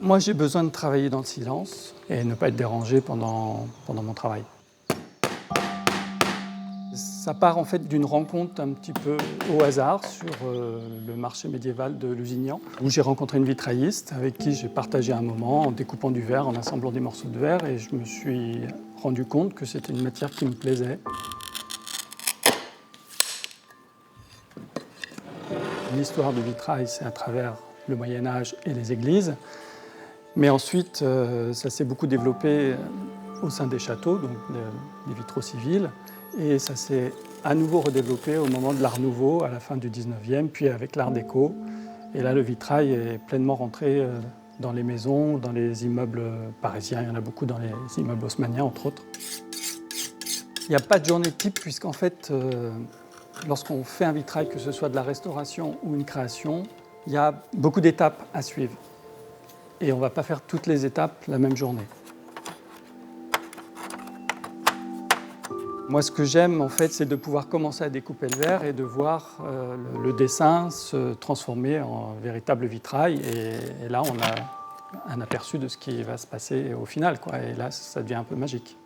Moi, j'ai besoin de travailler dans le silence et ne pas être dérangé pendant mon travail. Ça part en fait d'une rencontre un petit peu au hasard sur le marché médiéval de Lusignan, où j'ai rencontré une vitrailliste avec qui j'ai partagé un moment en découpant du verre, en assemblant des morceaux de verre, et je me suis rendu compte que c'était une matière qui me plaisait. L'histoire du vitrail, c'est à travers le Moyen-Âge et les églises. Mais ensuite, ça s'est beaucoup développé au sein des châteaux, donc des vitraux civils. Et ça s'est à nouveau redéveloppé au moment de l'Art Nouveau, à la fin du 19e, puis avec l'Art déco. Et là, le vitrail est pleinement rentré dans les maisons, dans les immeubles parisiens. Il y en a beaucoup dans les immeubles haussmanniens, entre autres. Il n'y a pas de journée type, puisqu'en fait, lorsqu'on fait un vitrail, que ce soit de la restauration ou une création, il y a beaucoup d'étapes à suivre. Et on ne va pas faire toutes les étapes la même journée. Moi, ce que j'aime, en fait, c'est de pouvoir commencer à découper le verre et de voir le dessin se transformer en véritable vitrail. Et là, on a un aperçu de ce qui va se passer au final, quoi. Et là, ça devient un peu magique.